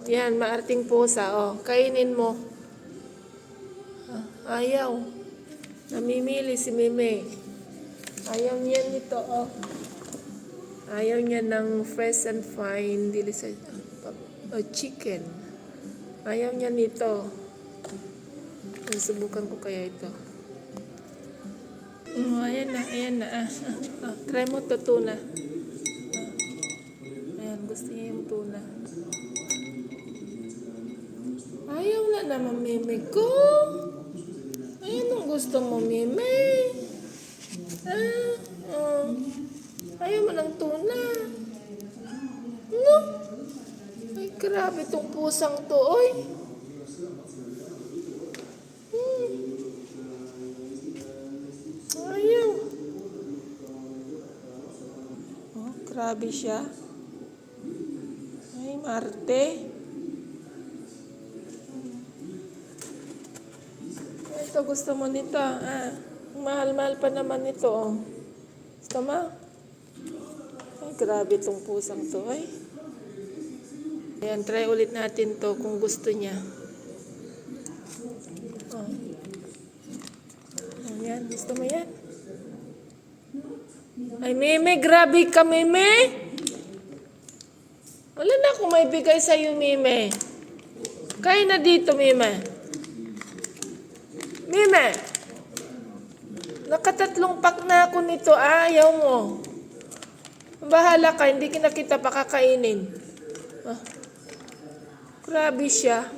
Yan, maarting pusa. Oh, kainin mo. Ayaw. Namimili si Meme. Ayaw niya nito, oh. Ayaw niya ng fresh and fine delicious chicken. Ayaw niya nito. Subukan ko kaya ito. Ayan na, ayan na. Try mo to tuna. Ayan, gusto niya yung tuna. Ayaw na naman, Meme ko. Ayan ang gusto mo, Meme. Ayaw mo ng tuna. No? Ay, grabe itong pusang to, oy. Ayaw. Oh, grabe siya. Ay, Marte. Ito, gusto mo nito. Mahal-mahal pa naman ito, oh. Gusto mo? Ay, grabe itong pusang to, ay. Ayan, try ulit natin to kung gusto niya. Oh. Ayan, gusto mo yan? Ay, Meme, grabe ka, Meme. Wala na akong may bigay sa'yo, Meme. Kaya na dito, Meme. Meme, nakatatlong pack na ako nito. Ayaw mo. Bahala ka, hindi na kita pakakainin. Grabe siya.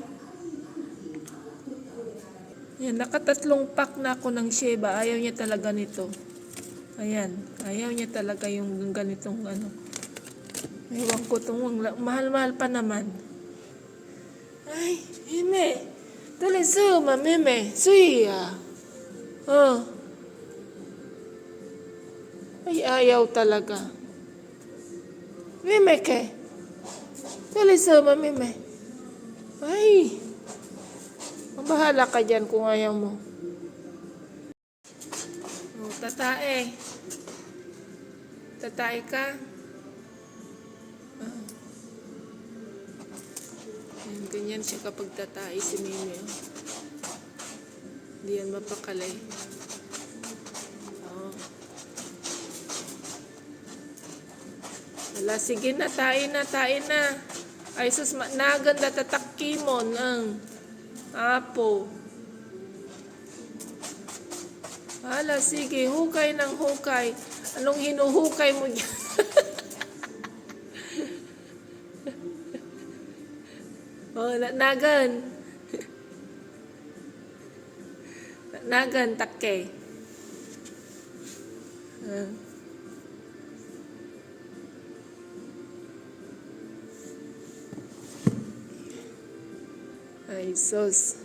Yan, nakatatlong pack na ako ng Sheba. Ayaw niya talaga nito. Ayan, ayaw niya talaga yung ganitong ano. Ewan ko itong mahal-mahal pa naman. Ay, Meme. Dali suma, Meme. Suya. Ay, ayaw talaga. Meme ke. Dali suma, Meme. Ay. Mabahala ka dyan kung ayaw mo. Tatae. Tatae ka. Ganyan siya kapag tatae si Meme. Hindi yan mapakalay. Wala, sige na, tae na. Ay sus, naganda tatakimon ang apo. Hala, sige, hukay ng hukay. Anong hinuhukay mo dyan? Nagan. Nagan, takke. Ay, sus.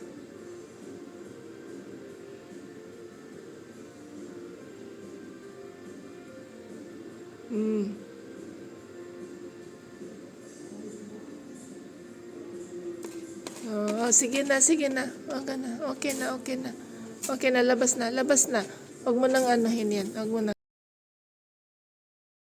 Sige na. Okay na. Okay na, labas na. Huwag mo nang anuhin yan. Huwag mo na.